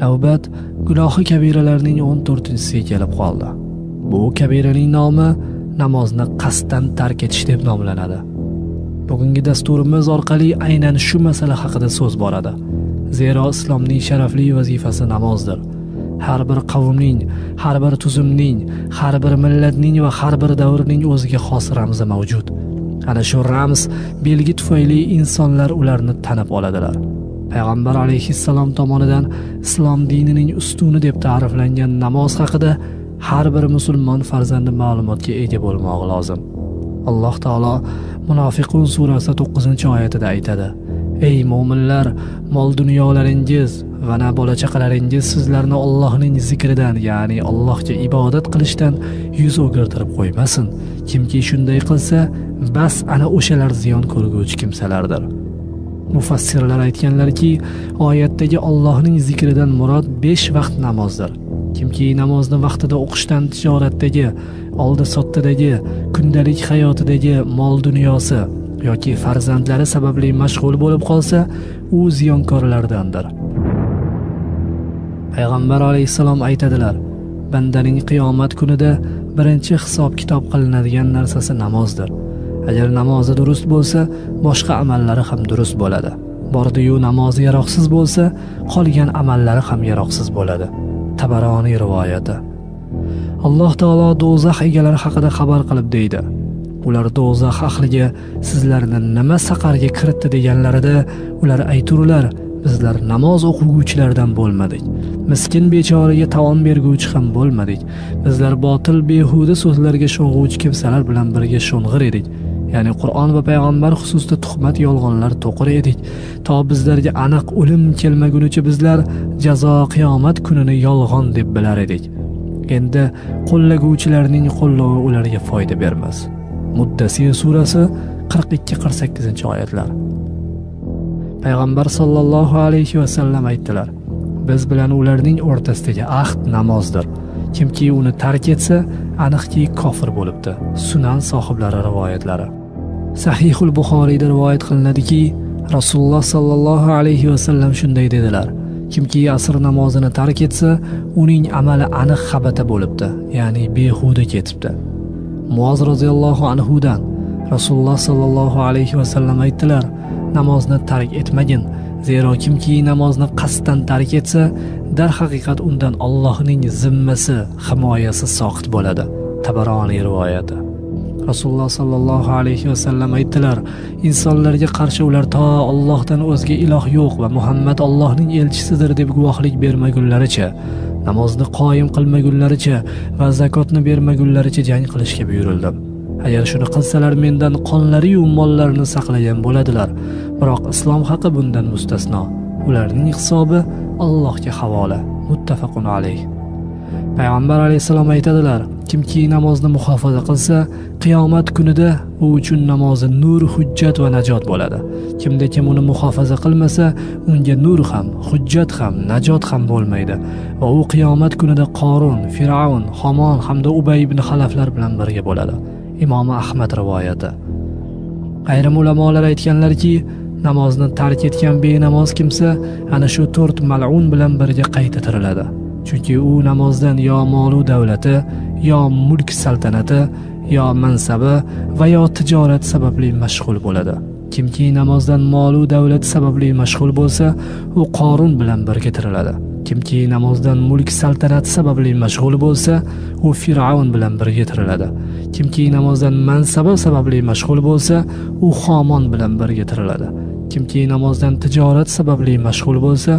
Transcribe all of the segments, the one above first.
Navbat gunohi kabiralarning 14-siga kelib qoldi. Bu kabiraning nomi namozni qasddan tark etish deb nomlanadi. Bugungi dasturimiz orqali aynan shu masala haqida so'z boradi. Zero islomning sharafli vazifasi namozdir. Har bir qavmning, har bir tuzumning, har bir millatning va har bir davrning o'ziga xos ramzi mavjud. Ana shu ramz belgi tufayli insonlar ularni tanib oladilar. Payg'ambar alayhissalom tomonidan islom dinining ustuni deb ta'riflangan namoz haqida har bir musulmon farzandi ma'lumotga ega bo'lmoq lozim. Alloh taolo Munofiqun surasi 9-oyatida aytadi: Ey mu'minlar, mol dunyolaringiz va na bola-chaqalaringiz sizlarni Allohning zikridan, ya'ni Allohga ibodat qilishdan yuz o'girtirib qo'ymasin. Kimki shunday qilsa, bas ana o'shalar ziyon ko'rguvchi kimsalardir. Mufassirlar aytganlarki, oyatdagi Allohning zikridan murod 5 vaqt namozdir. Kimki namozni vaqtida o'qishdan tijoratdagi, oldi-sotdagi, kundalik hayotidagi mol dunyosi yoki farzandlari sababli mashg'ul bo'lib qolsa, u ziyonkorlardandir. Payg'ambar alayhisalom aytadilar: bandaning qiyomat kunida birinchi hisob-kitob qilinadigan narsasi namozdir. Agar namozi durust bo'lsa, boshqa amallari ham durust bo'ladi. Bordi-yu namozi yaroqsiz bo'lsa, qolgan amallari ham yaroqsiz bo'ladi. Tabaroniy rivoyati. Alloh taolo do'zax egalari haqida xabar qilib deydi: ular do'zax ahliga sizlarni nima saqarga kiritdi deganlarida ular ayturlar: bizlar namoz o'quvchilardan bo'lmadik. Miskin bechoraga taom berguvchi ham bo'lmadik. Bizlar botil behuda so'zlarga sho'ng'uvchi kimsalar bilan birga sho'ng'ir edik. Ya'ni Qur'on va payg'ambar xususida tuhmat yolg'onlar to'qir edik. To bizlarga aniq o'lim kelmagunicha bizlar jazo qiyomat kunini yolg'on deb bilar edik. Endi qo'llaguvchilarning qo'llovi ularga foyda bermas. Muddasir surasi 42-48-oyatlar. Payg'ambar sallallohu alayhi va sallam aytdilar: biz bilan ularning o'rtasidagi ahd namozdir. Kimki uni tark etsa, aniqki kofir bo'libdi. Sunan sohiblari rivoyatlari. Sahihul Buxoriyda rivoyat qilinadiki, Rasululloh sallallohu alayhi va sallam shunday dedilar: kimki asr namozini tark etsa, uning amali aniq xabata bo'libdi, ya'ni behuda ketibdi. Muoz roziyallohu anhudan Rasululloh sallallohu alayhi va sallam aytdilar: namozni tark etmagin, zero kimki namozni qasddan tark etsa, dar haqiqat undan Allohning zimmasi, himoyasi soqit bo'ladi. Tabaroniy rivoyati. Rasululloh sallallohu alayhi va sallam aytdilar: insonlarga qarshi ular to Allohdan o'zga iloh yo'q va Muhammad Allohning elchisidir deb guvohlik bermagunlaricha, namozni qoyim qilmagunlaricha va zakotni bermagunlaricha jang qilishga buyurildim. Agar shuni qilsalar mendan qonlari va mollarini saqlagan bo'ladilar. Biroq islom haqi bundan mustasno. Ularning hisobi Allohga havola. Muttafaqun alayh. Payg'ambar alayhisalom aytadilar: kimki namozni muhofaza qilsa, qiyomat kunida u uchun namozi nur, hujjat va najot bo'ladi. Kimda kim uni muhofaza qilmasa, unga nur ham, hujjat ham, najot ham bo'lmaydi va u qiyomat kunida Qorun, Fir'avn, Hamon hamda Ubay ibn Xalaflar bilan birga bo'ladi. Imom Ahmad rivoyati. Ayrim ulamolar aytganlarki, namozni tark etgan benamoz kimsa ana shu 4 mal'un bilan birga qayta tiriladi. Chunki u namozdan yo molu davlati, yo mulk saltanati, yo mansabi va yo tijorat sababli mashg'ul bo'ladi. Kimki namozdan molu davlat sababli mashg'ul bo'lsa, u Qorun bilan birga tiriladi. Kimki namozdan mulk saltanat sababli mashg'ul bo'lsa, u Fir'avn bilan birga tiriladi. Kimki namozdan mansabi sababli mashg'ul bo'lsa, u Hamon bilan birga tiriladi. Kimki namozdan tijorat sababli mashg'ul bo'lsa,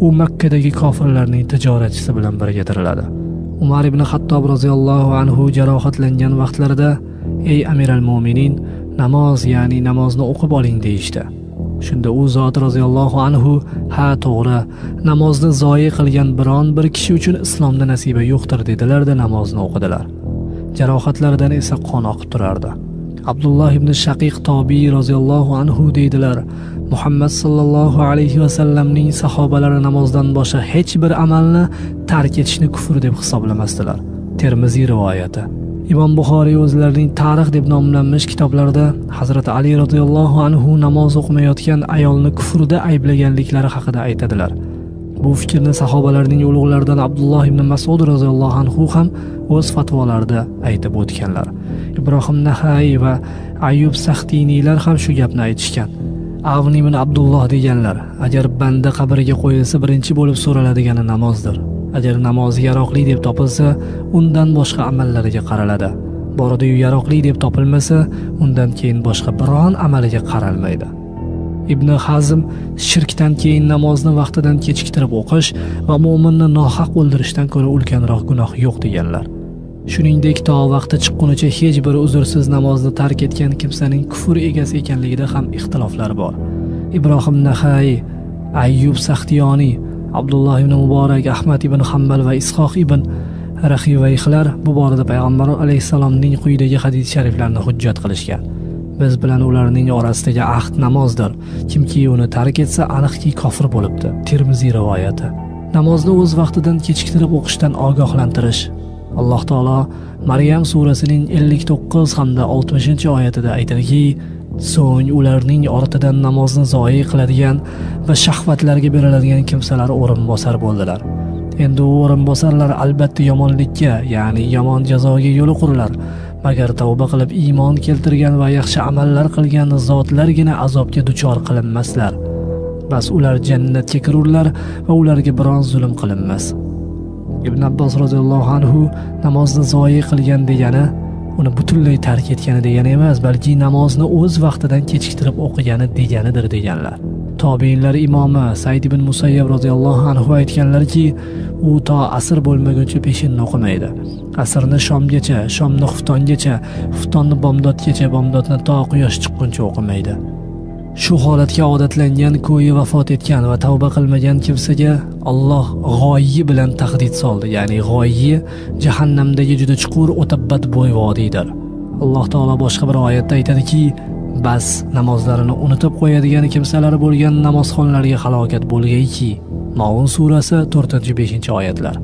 u Makkadagi kofirlarning tijoratchisi bilan birga tiriladi. Umar ibn Xattob roziyallohu anhu jarohatlangan vaqtlarida: "Ey Amiral Mu'minin, namoz, ya'ni namozni o'qib oling" deyishdi. Shunda u zot roziyallohu anhu: "Ha, to'g'ri, namozni zoyi qilgan biron bir kishi uchun islomda nasiba yo'qdir" dedilar-da namozni o'qidilar. Jarohatlaridan esa qon oqib turardi. Abdullah ibn Shaqiq Tobiy roziyallohu anhu deydilar: Muhammad sallallohu alayhi va sallamning sahobalari namozdan boshqa hech bir amalni tark etishni kufr deb hisoblamasdilar. Termiziy rivoyati. Imom Buxoriy o'zlarining tarix deb nomlanmish kitoblarida Hazrat Ali roziyallohu anhu namoz o'qimayotgan ayolni kufrda ayblaganliklari haqida aytadilar. Bu fikrni sahobalarning ulug'laridan Abdulloh ibn Mas'ud roziyallohu anhu ham o'z fatvolarida aytib o'tganlar. Ibrohim Naxai va Ayyub Saxtiniylar ham shu gapni aytishgan. Avn ibn Abdulloh deganlar: agar banda qabriga qo'yilsa, birinchi bo'lib so'raladigani namozdir. Agar namozi yaroqli deb topilsa, undan boshqa amallariga qaraladi. Borida-yu yaroqli deb topilmasa, undan keyin boshqa biron amaliga qaralmaydi. Ibn Hazm shirkdan keyin namozni vaqtidan kechiktirib o'qish va mu'minni nohaq o'ldirishdan ko'ra ulkanroq gunoh yo'q deganlar. Shuningdek, to vaqti chiqqunicha hech bir uzrsiz namozni tark etgan kimsaning kufr egasi ekanligida ham ixtiloflar bor. Ibrohim Naxai, Ayyub Saxtiyoniy, Abdulloh ibn Muborak, Ahmad ibn Hanbal va Ishoq ibn Rahivayhlar bu borada payg'ambar alayhisalomning quyidagi hadis shariflarini hujjat qilishgan. Biz bilan ularning orasidagi ahd namozdir. Kimki uni tark etsa, aniqki kofir bo'libdi. Termiziy rivoyati. Namozni o'z vaqtidan kechiktirib o'qishdan ogohlantirish. Alloh taolo Maryam surasining 59 hamda 60-oyatida aytadiki: so'ng ularning ortidan namozni zoyi qiladigan va shahvatlarga beriladigan kimsalar o'rinbosar bo'ldilar. Endi u o'rinbosarlar albatta yomonlikka, ya'ni yomon jazoga yo'l qurilar. Magar tavba qilib iymon keltirgan va yaxshi amallar qilgan zotlargina azobga duchor qilinmaslar. Bas ular jannatga kirurlar va ularga biron zulm qilinmas. Ibn Abbos roziyallohu anhu namozni zoyi qilgan degani uni butunlay tark etgani degani emas, balki namozni o'z vaqtidan kechiktirib o'qigani deganidir deganlar. Tobiinlar imomi Said ibn Musayyab roziyallohu anhu aytganlarki, u to asr bo'lmaguncha peshinni o'qimaydi. Asrni shomgacha, shomni xuftongacha, xuftonni bomdodgacha, bomdodni to quyosh chiqquncha o'qimaydi. Shu holatga odatlangan ko'yi vafot etgan va tavba qilmagan kimsaga Alloh g'oyi bilan tahdid soldi. Ya'ni g'oyi jahannamdagi juda chuqur o'ta badbo'y vodiydir. Alloh taolo boshqa bir oyatda aytadiki: bas namozlarini unutib qo'yadigan kimsalar bo'lgan namozxonlarga halokat bo'lgayki. Maun surasi 4-5-oyatlar.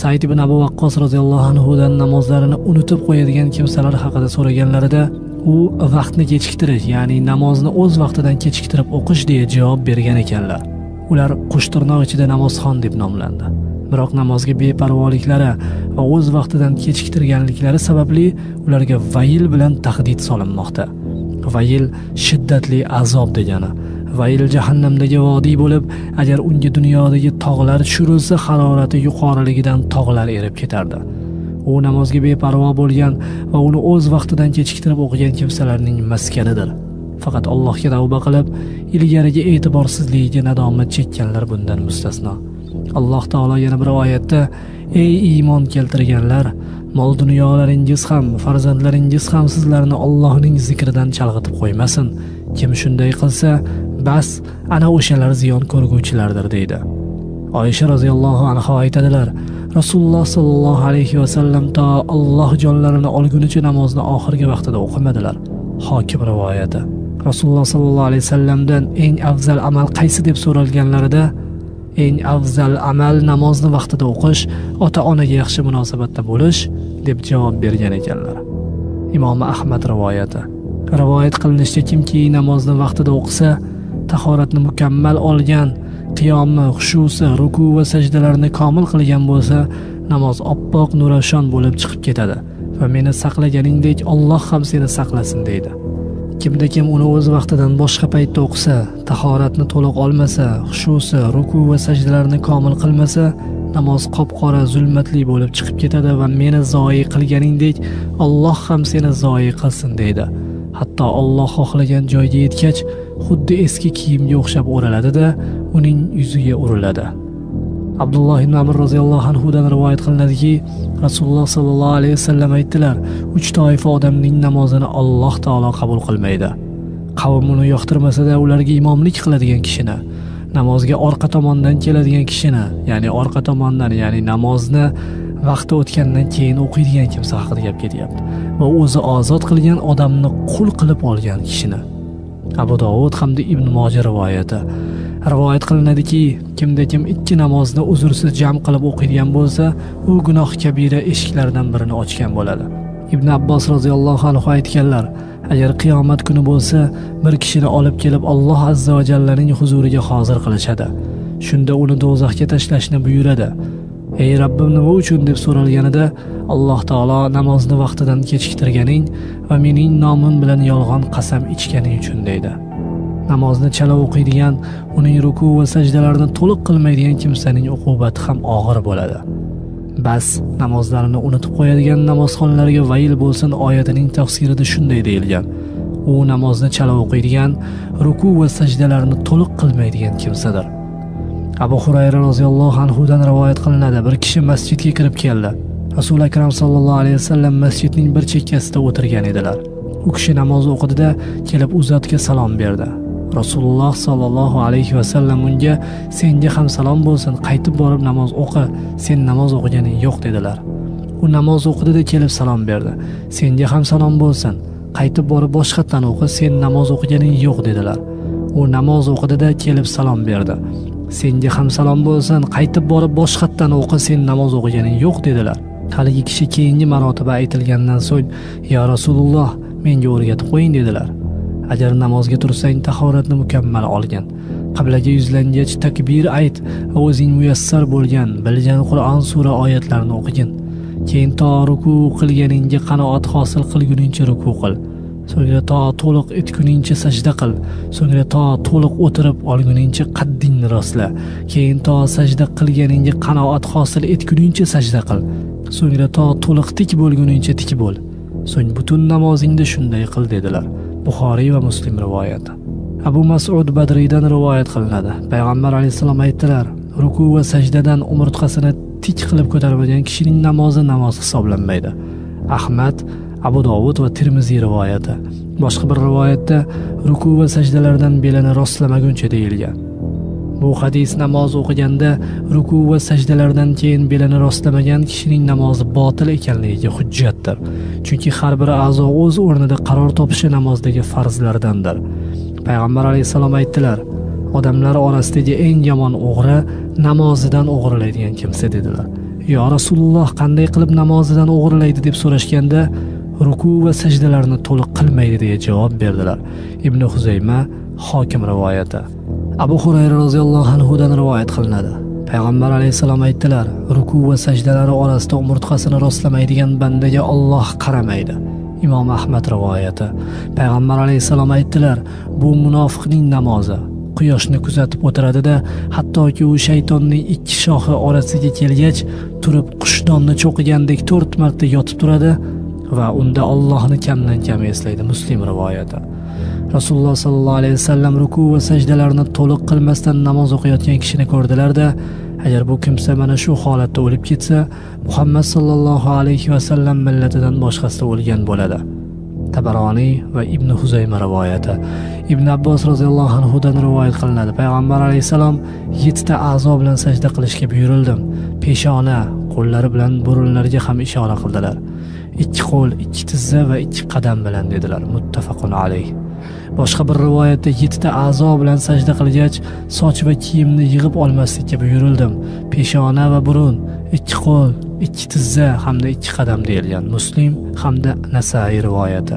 Said ibn Abu Waqqos roziyallohu anhu dan namozlarini unutib qo'yadigan kimsalar haqida so'raganlarida u vaqtni kechiktirish, ya'ni namozni o'z vaqtidan kechiktirib o'qish deya javob bergan ekanlar. Ular qo'shtirnoq ichida namozxon deb nomlandi. Biroq namozga beparvoliklari va o'z vaqtidan kechiktirganliklari sababli ularga vayl bilan tahdid solinmoqda. Vayl shiddatli azob degani. Vayl jahannamdagi vodiy bo'lib, agar unga dunyodagi tog'lar tushirilsa, harorati yuqoriligidan tog'lar erib ketardi. U namozga beparvo bo'lgan va uni o'z vaqtidan kechiktirib o'qigan kimsalarning maskanidir. Faqat Allohga tavba qilib, ilgarigi e'tiborsizligiga nadomat chekkanlar bundan mustasno. Alloh taolo yana bir oyatda: ey iymon keltirganlar, mol dunyolaringiz ham, farzandlaringiz ham sizlarni Allohning zikridan chalg'itib qo'ymasin. Kim shunday qilsa, bas ana o'shalar ziyon ko'rguvchilardir deydi. Oysha roziyallohu anha aytadilar: Rasululloh sallallohu alayhi va sallam to Alloh jonlarini olgunicha namozni oxirgi vaqtida o'qimadilar. Hokim rivoyati. Rasululloh sallallohu alayhi vasallamdan eng afzal amal qaysi deb so'ralganlarida, eng afzal amal namozni vaqtida o'qish, ota-onaga yaxshi munosabatda bo'lish deb javob bergan ekanlar. Imom Ahmad rivoyati. Rivoyat qilinishicha, kimki namozni vaqtida o'qisa, tahoratni mukammal olgan, qiyomi, xushusi, ruku va sajdalarni komil qilgan bo'lsa, namoz oppoq nurafshon bo'lib chiqib ketadi va meni saqlaganingdek Alloh ham seni saqlasin deydi. Kimda kim uni o'z vaqtidan boshqa paytda o'qisa, tahoratni to'liq olmasa, xushusi, ruku va sajdalarni komil qilmasa, namoz qop-qora zulmatli bo'lib chiqib ketadi va meni zoyi qilganingdek Alloh ham seni zoyi qilsin deydi. Hatto Alloh xohlagan joyga yetgach, xuddi eski kiyimga o'xshab o'raladi-da, uning yuziga uriladi. Abdulloh ibn Amr roziyallohu anhu dan rivoyat qilinadiki, Rasululloh sallallohu alayhi vasallam aytdilar: 3 toifa odamning namozini Alloh taolo qabul qilmaydi. Qavm uni yoqtirmasa-da, ularga imomlik qiladigan kishini, namozga orqa tomondan keladigan kishini, ya'ni orqa tomondan, ya'ni namozni vaqti o'tgandan keyin o'qiydigan kimsa haqida gap ketyapti, va o'zi ozod qilgan odamni qul qilib olgan kishini. Abu Dovud hamda Ibn Moja rivoyati. Rivoyat qilinadiki, kimda kim 2 namozni uzrsiz jam qilib o'qiydigan bo'lsa, u gunoh kabira eshiklaridan birini ochgan bo'ladi. Ibn Abbos roziyallohu anhu aytganlar: agar qiyomat kuni bo'lsa, bir kishini olib kelib Alloh azza va jallaning huzuriga hozir qilishadi. Shunda uni do'zaxga tashlashni buyuradi. Ey Rabbim, nima uchun deb so'ralganida Alloh taolo namozni vaqtidan kechiktirganing va mening nomim bilan yolg'on qasam ichganing uchun deydi. Namozni chala o'qiydigan, uning ruku va sajdalarini to'liq qilmaydigan kimsaning uqubati ham og'ir bo'ladi. Bas, namozlarini unutib qo'yadigan namozxonlarga vayl bo'lsin oyatining tafsirida shunday deyilgan. U namozni chala o'qiydigan, ruku va sajdalarini to'liq qilmaydigan kimsadir. Abu Hurayra roziyallohu anhu dan rivoyat qilinadi. Bir kishi masjidga kirib keldi. Rasul akram sallallohu alayhi vasallam masjidning bir chekkasida o'tirgan edilar. U kishi namoz o'qidi-da, kelib u zotga salom berdi. Rasululloh sallallohu alayhi vasallam unga senga ham salom bo'lsin, qaytib borib namoz o'qi, sen namoz o'qiganing yo'q dedilar. U namoz o'qidi-da kelib salom berdi. Senga ham salom bo'lsin, qaytib borib boshqatdan o'qi, sen namoz o'qiganing yo'q dedilar. U namoz o'qidi-da kelib salom berdi. Senga ham salom bo'lsin, qaytib borib boshqatdan o'qi, sen namoz o'qiganing yo'q dedilar. Haligi kishi keyingi marotaba aytilgandan so'ng, "Ya Rasululloh, menga o'rgatib qo'ying" dedilar. Agar namozga tursang, tahoratni mukammal olgin. Qiblaga yuzlangach takbir ayt va o'zing muyassar bo'lgan, bilgan Qur'on sura oyatlarini o'qigin. Keyin to ruku qilganingga qanoat hosil qilguningcha ruku qil. So'ngra to to'liq etguningcha sajda qil. So'ngra to to'liq o'tirib olguningcha qaddingni rostla. Keyin to sajda qilganingga qanoat hosil etguningcha sajda qil. So'ngra to to'liq tik bo'lguningcha tik bo'l. So'ng butun namozingda shunday qil dedilar. Buxoriy va Muslim rivoyati. Abu Mas'ud Badriydan rivoyat qilinadi. Payg'ambar alayhisalom aytdilar: ruku va sajdadan umurtqasini tik qilib ko'tarmagan kishining namozi namoz hisoblanmaydi. Ahmad, Abu Dovud va Tirmiziy rivoyati. Boshqa bir rivoyatda ruku va sajdalardan belini rostlamaguncha deyilgan. Bu hadis namoz o'qiganda ruku va sajdalardan keyin belini rostlamagan kishining namozi botil ekanligiga hujjatdir. Chunki har bir a'zo o'z o'rnida qaror topishi namozdagi farzlardandir. Payg'ambar alayhisalom aytdilar: odamlar orasidagi eng yomon o'g'ri namozidan o'g'irlaydigan kimsa dedilar. "Ya Rasululloh, qanday qilib namozidan o'g'irlaydi?" deb so'rashganda, ruku va sajdalarni to'liq qilmaydi deya javob berdilar. Ibn Huzayma, Hokim rivoyati. Abu Hurayra roziyallohu anhu dan rivoyat qilinadi. Payg'ambar alayhisalom aytdilar: ruku va sajdalari orasida umurtqasini rostlamaydigan bandaga Alloh qaramaydi. Imom Ahmad rivoyati. Payg'ambar alayhisalom aytdilar: bu munofiqning namozi. Quyoshni kuzatib o'tiradi-da, hattoki u shaytonning ikki shoxi orasiga kelgach, turib qushdonni cho'qigandek 4 marta yotib turadi va unda Allohni kamdan kam eslaydi. Muslim rivoyati. Rasululloh sallallohu alayhi vasallam ruku va sajdalarni to'liq qilmasdan namoz o'qiyotgan kishini ko'rdilar-da, agar bu kimsa mana shu holatda o'lib ketsa, Muhammad sallallohu alayhi vasallam millatidan boshqasida o'lgan bo'ladi. Tabaroniy va Ibn Huzayma rivoyati. Ibn Abbos roziyallohu anhu dan rivoyat qilinadi. Payg'ambar alayhisalom 7 ta a'zo bilan sajda qilishga buyurildim. Peshona, qo'llari bilan burunlariga ham ishora qildilar. 2 qo'l, 2 tizza va 2 qadam bilan dedilar. Muttafaqun alayh. Boshqa bir rivoyatda 7 ta a'zo bilan sajda qilgach, soch va kiyimni yig'ib olmaslikka buyurildim. Peshona va burun, 2 qo'l, 2 tizza hamda 2 qadam deyilgan. Muslim hamda Nasai rivoyati.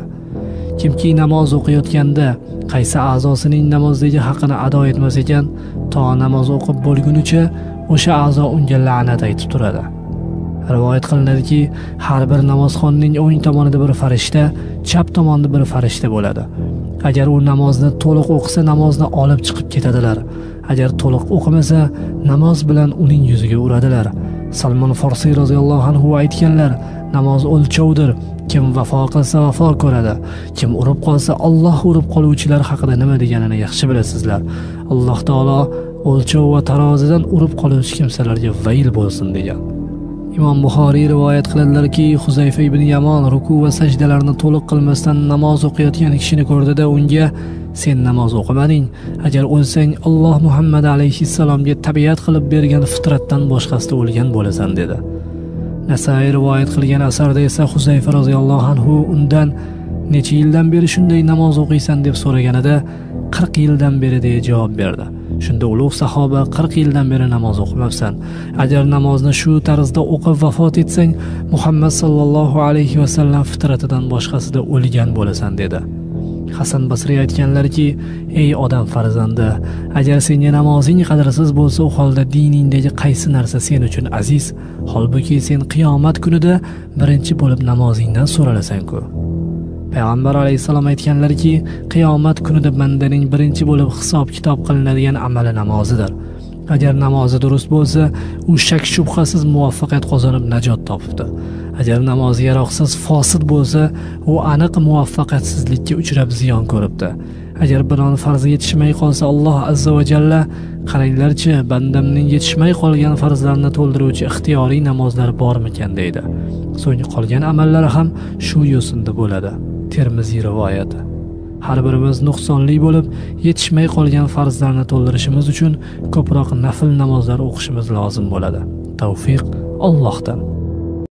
Kimki namoz o'qiyotganda qaysi a'zosining namozdagi haqqini ado etmas ekan, to namoz o'qib bo'lgunicha o'sha a'zo unga la'nat aytib turadi. Rivoyat qilinadiki, har bir namozxonning o'ng tomonida bir farishta, chap tomonida bir farishta bo'ladi. Agar u namozni to'liq o'qisa, namozni olib chiqib ketadilar. Agar to'liq o'qimasa, namoz bilan uning yuziga uradilar. Salmon Farsi roziyallohu anhu aytganlar: namoz o'lchovdir. Kim vafo qilsa vafo ko'radi. Kim urib qolsa, Alloh urib qoluvchilar haqida nima deganini yaxshi bilasizlar. Alloh taolo o'lchov va tarozidan urib qoluvchi kimsalarga vayl bo'lsin degan. Imom Buxoriy rivoyat qiladilarki, Huzayfa ibn Yamon ruku va sajdalarni to'liq qilmasdan namoz o'qiyotgan kishini ko'rdi-da, unga: sen namoz o'qimading. Agar o'lsang, Alloh Muhammad alayhissalomga tabiat qilib bergan fitratdan boshqasida o'lgan bo'lasan dedi. Nasai rivoyat qilgan asarda esa Huzayfa roziyallohu anhu undan: necha yildan beri shunday namoz o'qiysan deb so'raganida, 40 yildan beri deya javob berdi. Shunda ulug' sahoba: 40 yildan beri namoz o'qimabsan. Agar namozni shu tarzda o'qib vafot etsang, Muhammad sallallohu alayhi vasallam fitratidan boshqasida o'lgan bo'lasan dedi. Hasan Basriy aytganlarki, ey odam farzandi, agar senga namozing qadrsiz bo'lsa, u holda diningdagi qaysi narsa sen uchun aziz? Holbuki sen qiyomat kunida birinchi bo'lib namozingdan so'ralasan-ku. Payg'ambar alayhisalom aytganlarki, qiyomat kunida bandaning birinchi bo'lib hisob-kitob qilinadigan amali namozidir. Agar namozi durust bo'lsa, u shak shubhasiz muvaffaqiyat qozonib najot topibdi. Agar namozi yaroqsiz, fosid bo'lsa, u aniq muvaffaqiyatsizlikka uchrab ziyon ko'ribdi. Agar biron farzi yetishmay qolsa, Alloh azza va jalla qaranglarchi, bandamning yetishmay qolgan farzlarini to'ldiruvchi ixtiyoriy namozlar bormikan deydi. So'ng qolgan amallari ham shu yo'sinda bo'ladi. Termiziy rivoyati. Har birimiz nuqsonli bo'lib, yetishmay qolgan farzlarni to'ldirishimiz uchun ko'proq nafl namozlar o'qishimiz lozim bo'ladi. Tavfiq Allohdan.